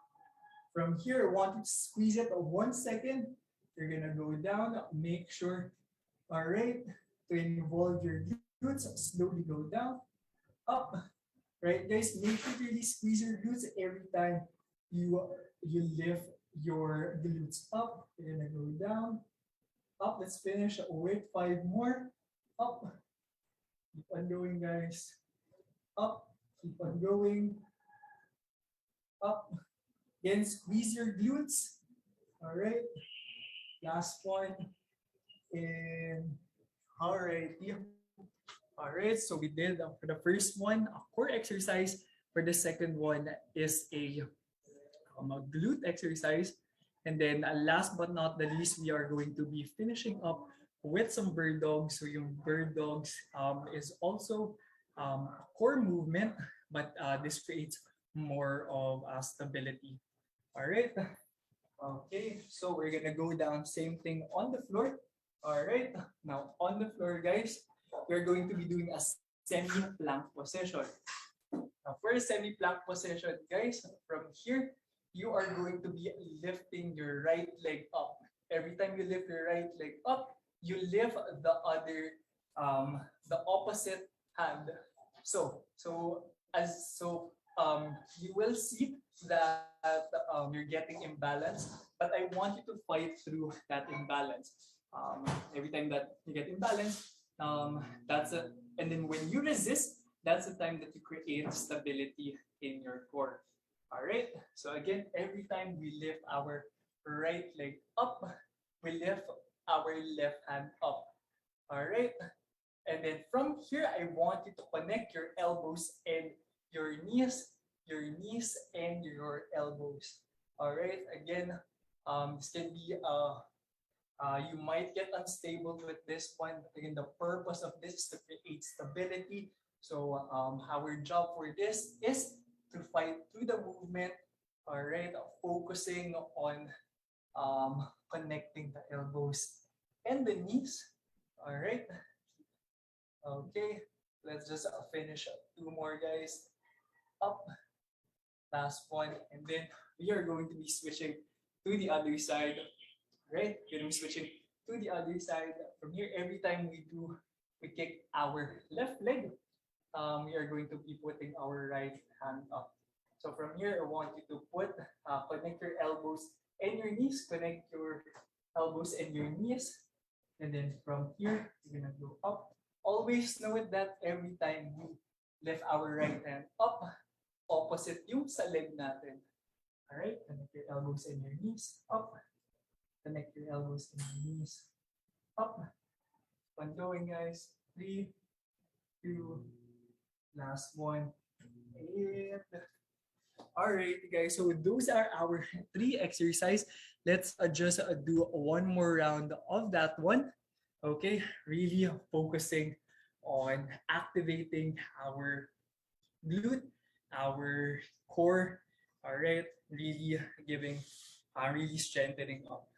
From here, I want you to squeeze it 1 second. You're gonna go down, make sure, all right, to involve your glutes, slowly go down, up, right, guys, make sure to really squeeze your glutes every time you lift your glutes up. You're gonna go down, up, let's finish with 5 more, up, keep on going, guys, up, keep on going, up, again, squeeze your glutes, all right. Last one, and all right, so we did for the first one a core exercise. For the second one is a glute exercise, And then last but not the least, we are going to be finishing up with some bird dogs. So yung bird dogs is also a core movement, but this creates more of stability. All right. Okay, so we're gonna go down same thing on the floor. All right, now on the floor, guys, we're going to be doing a semi-plank position. Now for a semi-plank position, guys, from here, you are going to be lifting your right leg up. Every time you lift your right leg up, you lift the opposite hand. So you will see that you're getting imbalance, but I want you to fight through that imbalance. Every time that you get imbalance, and then when you resist, that's the time that you create stability in your core. All right. So again, every time we lift our right leg up, we lift our left hand up. All right. And then from here, I want you to connect your elbows and your knees and your elbows. All right. Again, this can be you might get unstable with this one. Again, the purpose of this is to create stability. So our job for this is to fight through the movement. All right, focusing on connecting the elbows and the knees. All right. Okay, let's just finish two more, guys. Up, last one, and then we are going to be switching to the other side. Right, we're going to be switching to the other side. From here, every time we kick our left leg, we are going to be putting our right hand up. So from here, I want you to connect your elbows and your knees, connect your elbows and your knees. And then from here, you're gonna go up. Always note that every time we lift our right hand up, opposite yung sa leg natin. All right, connect your elbows and your knees up. Connect your elbows and your knees up. Keep going, guys. 3, 2, last one. And all right, guys. So those are our 3 exercises. Let's just do one more round of that one. Okay, really focusing on activating our glute, our core. All right, really really strengthening up.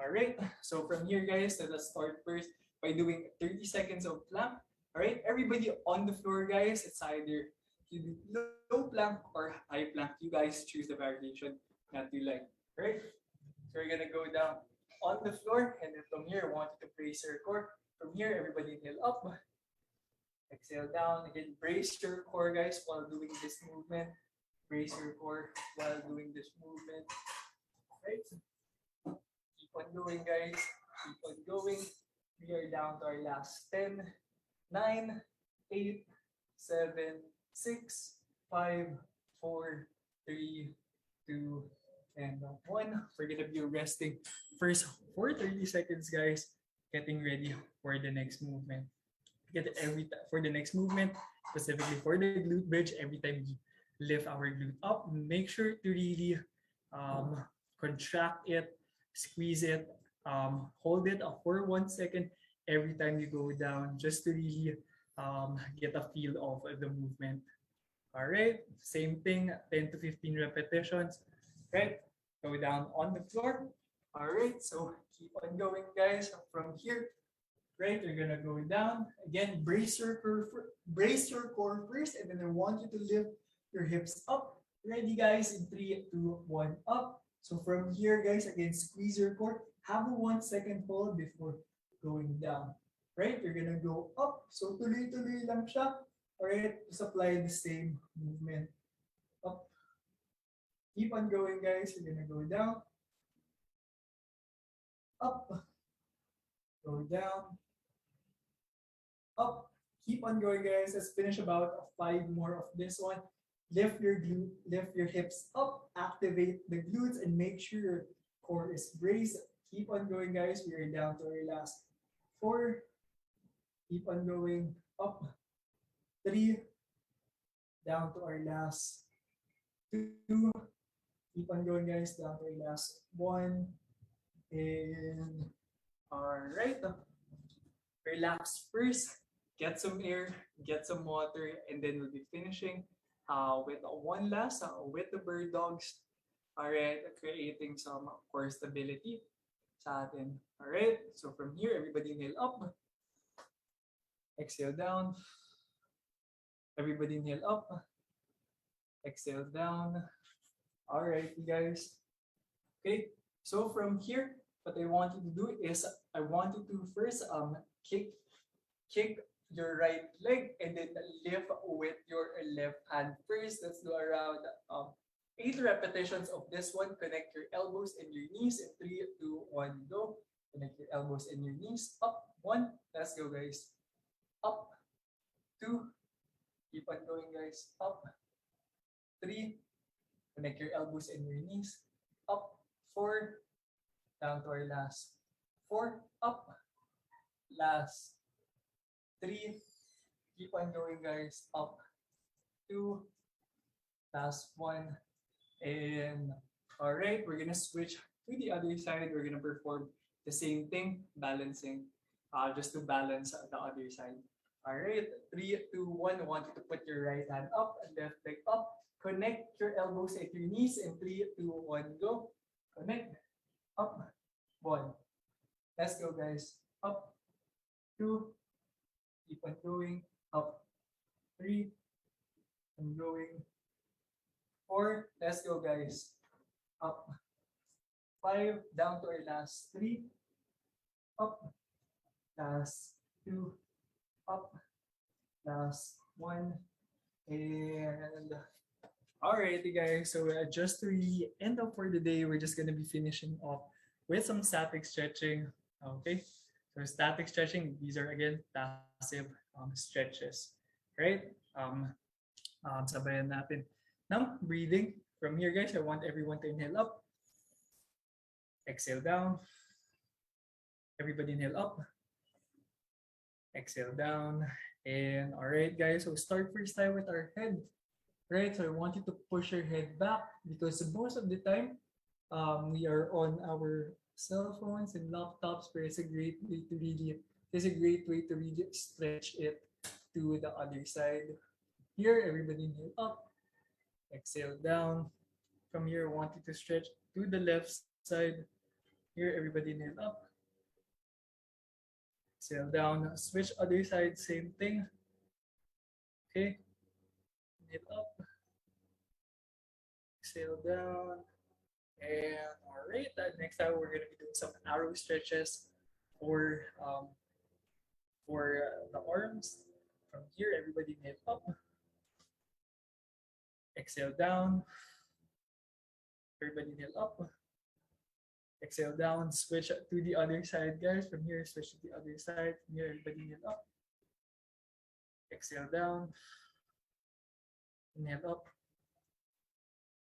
All right, so from here, guys, let us start first by doing 30 seconds of plank. All right, everybody on the floor, guys, it's either you do low plank or high plank. You guys choose the variation that you like. All right, so we're gonna go down on the floor, and then from here, I want you to brace your core. From here, everybody kneel up. Exhale down. Again, brace your core, guys, while doing this movement. Brace your core while doing this movement. Right? Keep on going, guys. Keep on going. We are down to our last 10, 9, 8, 7, 6, 5, 4, 3, 2, and 1. We're gonna be resting first for 30 seconds, guys. Getting ready for the next movement. For the next movement, specifically for the glute bridge, every time we lift our glute up, make sure to really contract it, squeeze it, hold it for 1 second every time you go down, just to really get a feel of the movement. All right, same thing, 10 to 15 repetitions. Right, go down on the floor. All right, so keep on going, guys. From here, right, you're gonna go down. Again, brace your core first, and then I want you to lift your hips up. Ready, guys? In 3, 2, 1, up. So from here, guys, again, squeeze your core. Have a 1 second hold before going down. Right, you're gonna go up. So tuloy-tuloy lang siya. All right, just apply the same movement. Up. Keep on going, guys. You're gonna go down. Up, go down, up. Keep on going, guys. Let's finish about 5 more of this one. Lift your hips up, activate the glutes, and make sure your core is braced. Keep on going, guys. We are down to our last 4. Keep on going, up, 3, down to our last 2, Keep on going, guys. Down to your last one. And all right. Relax first. Get some air, get some water, and then we'll be finishing with one last with the bird dogs. All right, creating some core stability sa atin. All right, so from here, everybody inhale up, exhale down. Everybody inhale up, exhale down. All right, you guys. Okay, so from here, what I want you to do is I want you to first kick your right leg and then lift with your left hand first. Let's do around 8 repetitions of this one. Connect your elbows and your knees in 3, 2, 1, go. Connect your elbows and your knees. Up, 1. Let's go, guys. Up, 2. Keep on going, guys. Up, 3. Connect your elbows and your knees. Up, 4. Down to our last 4. Up, last 3. Keep on going, guys. Up, 2. Last 1. And all right, we're gonna switch to the other side. We're gonna perform the same thing, balancing, just to balance the other side. All right, 3, 2, 1. I want you to put your right hand up and left leg up. Connect your elbows at your knees in 3, 2, 1, go. Connect. Up. 1. Let's go, guys. Up. 2. Keep on going. Up. 3. And going. 4. Let's go, guys. Up. 5. Down to our last 3. Up. Last 2. Up. Last 1. And alrighty, guys. So just to really end up for the day, we're just gonna be finishing off with some static stretching. Okay. So static stretching, these are again passive stretches. Right? Sabayan natin. Now, breathing. From here, guys, I want everyone to inhale up. Exhale down. Everybody inhale up. Exhale down. And all right, guys, so start first time with our head. Right, so I want you to push your head back because most of the time, we are on our cell phones and laptops, but it's a great way to really, stretch it to the other side. Here, everybody inhale up. Exhale down. From here, I want you to stretch to the left side. Here, everybody inhale up. Exhale down. Switch other side, same thing. Okay. Inhale up. Exhale down. And all right, next time we're going to be doing some arrow stretches for the arms. From here, everybody inhale up. Exhale down. Everybody inhale up. Exhale down. Switch to the other side, guys. From here, switch to the other side. From here, everybody inhale up. Exhale down. Inhale up.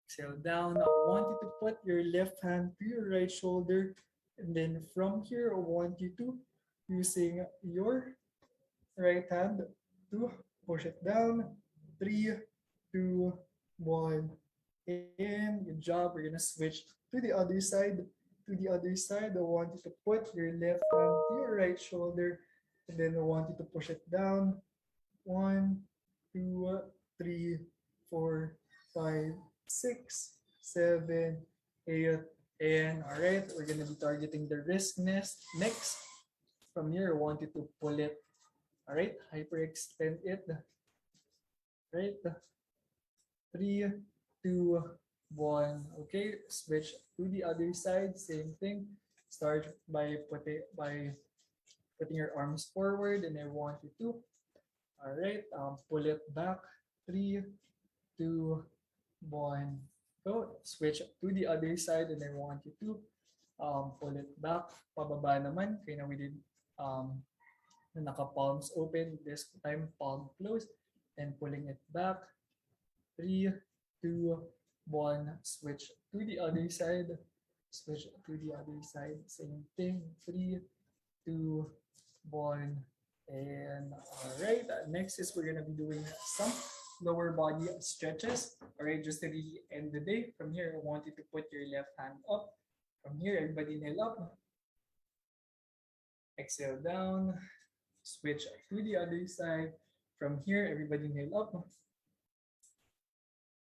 Exhale down. Now, I want you to put your left hand to your right shoulder. And then from here, I want you to, using your right hand, to push it down. 3, 2, 1. And good job. We're going to switch to the other side. To the other side, I want you to put your left hand to your right shoulder. And then I want you to push it down. 1, 2, 3, 4, 5, 6, 7, 8, and all right, we're gonna be targeting the wrist next. From here, I want you to pull it. All right, hyperextend it. Right, 3, 2, 1. Okay, switch to the other side. Same thing. Start by putting your arms forward, and I want you to. All right, pull it back. 3, 2, 1. Go. Switch to the other side, and I want you to pull it back. Pababa naman. Kaya na we did naka-palms open. This time, palm closed. And pulling it back. 3, 2, 1. Switch to the other side. Switch to the other side. Same thing. 3, 2, 1. And all right, next is we're gonna be doing some lower body stretches. All right, just to really end the day. From here, I want you to put your left hand up. From here, everybody inhale up. Exhale down. Switch to the other side. From here, everybody inhale up.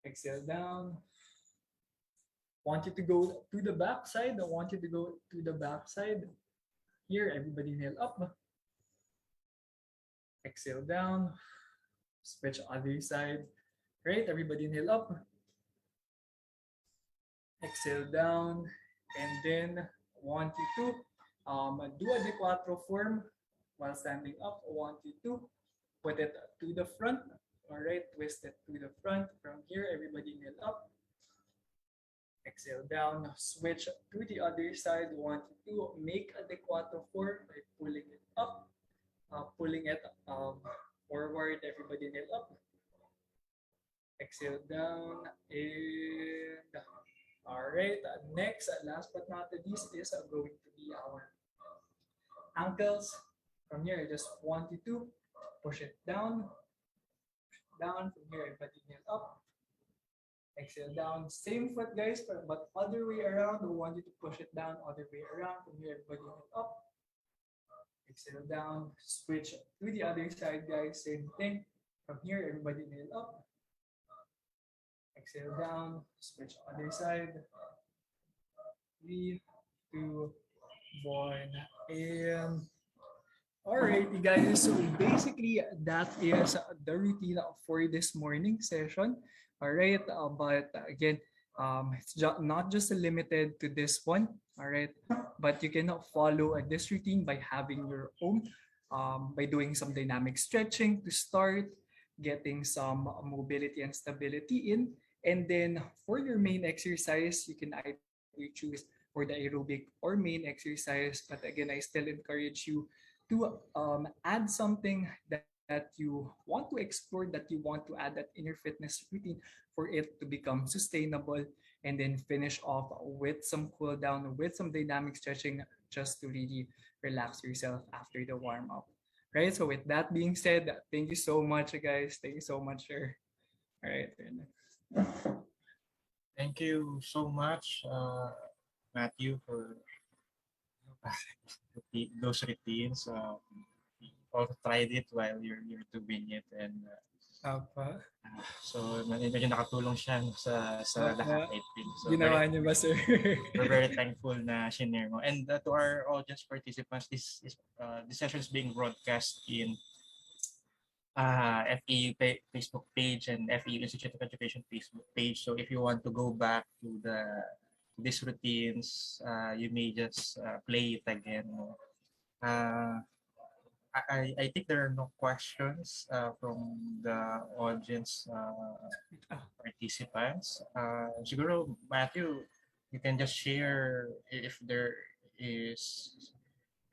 Exhale down. Want you to go to the back side. I want you to go to the back side. Here, everybody inhale up. Exhale down. Switch other side. Great, everybody inhale up. Exhale down. And then I want you to do a de quattro form while standing up. I want you to put it to the front. All right, twist it to the front. From here, everybody inhale up. Exhale down. Switch to the other side. I want you to make a de quattro form by pulling it up. Pulling it forward. Everybody inhale up. Exhale down. And all right. Next, last but not the least, is going to be our ankles. From here, I just want you to push it down. Down. From here, everybody inhale up. Exhale down. Same foot, guys, but other way around. I want you to push it down. Other way around. From here, everybody inhale up. Exhale down. Switch to the other side, guys. Same thing. From here, everybody inhale up. Exhale down. Switch other side. 3, 2, 1, and alrighty, guys. So basically, that is the routine for this morning session. All right, but again, it's not just limited to this one. All right, but you can follow this routine by having your own, by doing some dynamic stretching to start, getting some mobility and stability in, and then for your main exercise, you can either choose for the aerobic or main exercise. But again, I still encourage you to add something that you want to explore, that you want to add that inner fitness routine for it to become sustainable, and then finish off with some cool down, with some dynamic stretching, just to really relax yourself after the warm up. Right. So with that being said, thank you so much, guys. Thank you so much, sir. All right. Thank you so much, Matthew, for those routines. We also tried it while you're doing it, and so medyo nakatulong siya sa lahat, I think. So ginawa niyo ba, sir? we're very thankful na shinare mo. And to our audience participants, this session is being broadcast in FEU Facebook page and FEU Institute of Education Facebook page. So if you want to go back to these routines, you may just play it again. I think there are no questions from the audience participants. Siguro, Matthew, you can just share if there is,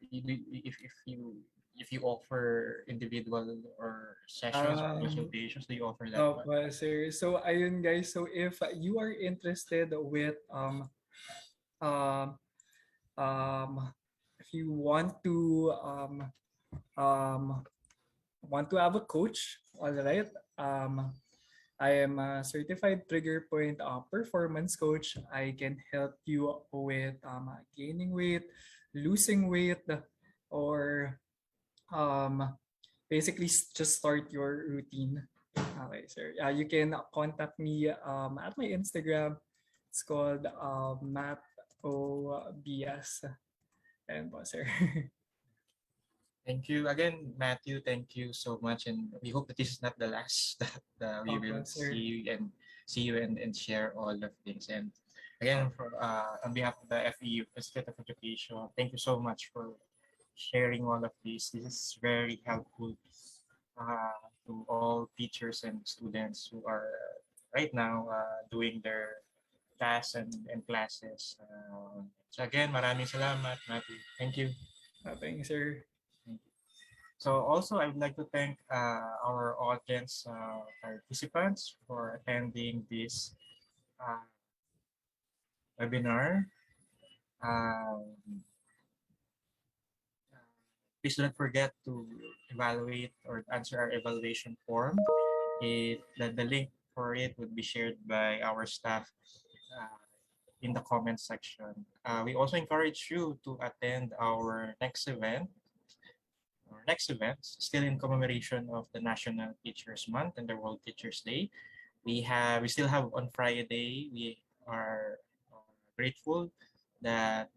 if you offer individual or sessions or consultations, do you offer that one? Sir. So ayun, guys. So if you are interested with if you want to have a coach, all right. I am a certified trigger point performance coach. I can help you with gaining weight, losing weight, or basically just start your routine. Okay, sir. You can contact me at my Instagram. It's called Obias. And sir. Thank you again, Matthew. Thank you so much, and we hope that this is not the last that we will see you and share all of things. And again, on behalf of the FEU Institute of Education, thank you so much for sharing all of this. This is very helpful to all teachers and students who are right now doing their tasks and classes. So again, maraming salamat, Matthew. Thank you. Thank you, sir. So also, I would like to thank our audience participants for attending this webinar. Please don't forget to evaluate or answer our evaluation form. The link for it would be shared by our staff uh, in the comment section. We also encourage you to attend our next events, still in commemoration of the National Teachers Month and the World Teachers Day. We still have on Friday. We are grateful that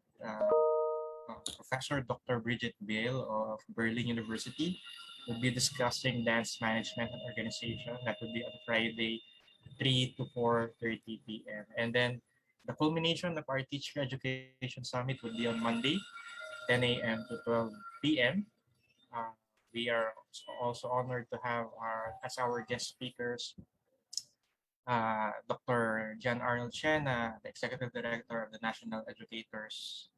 Professor Dr. Bridget Bale of Berlin University will be discussing dance management and organization. That will be on Friday, 3 to 4:30 p.m. And then the culmination of our Teacher Education Summit would be on Monday, 10 a.m. to 12 p.m. Uh, we are also honored to have as our guest speakers Dr. John Arnold Chena, the Executive Director of the National Educators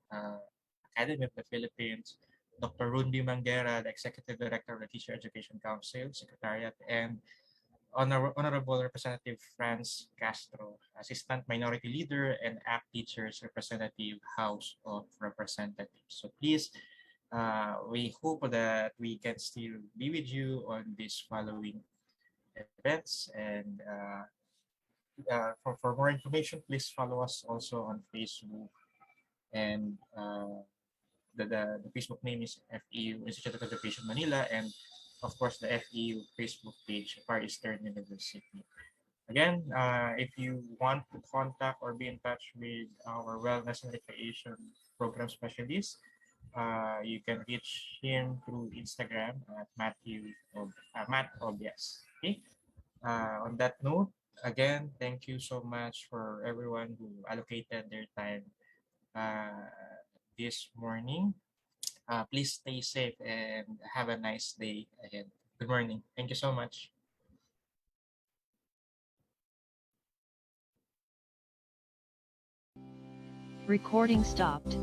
Academy of the Philippines, Dr. Rundi Mangera, the Executive Director of the Teacher Education Council, Secretariat, and Honorable Representative Franz Castro, Assistant Minority Leader and ACT Teachers Representative House of Representatives. So please, we hope that we can still be with you on these following events. And for more information, please follow us also on Facebook. And the Facebook name is FEU Institute of Education Manila, and of course the FEU Facebook page, Far Eastern University. Again, if you want to contact or be in touch with our wellness and recreation program specialist, you can reach him through Instagram at Matt Obias. Okay. On that note, again, thank you so much for everyone who allocated their time this morning. Please stay safe and have a nice day ahead. Good morning. Thank you so much. Recording stopped.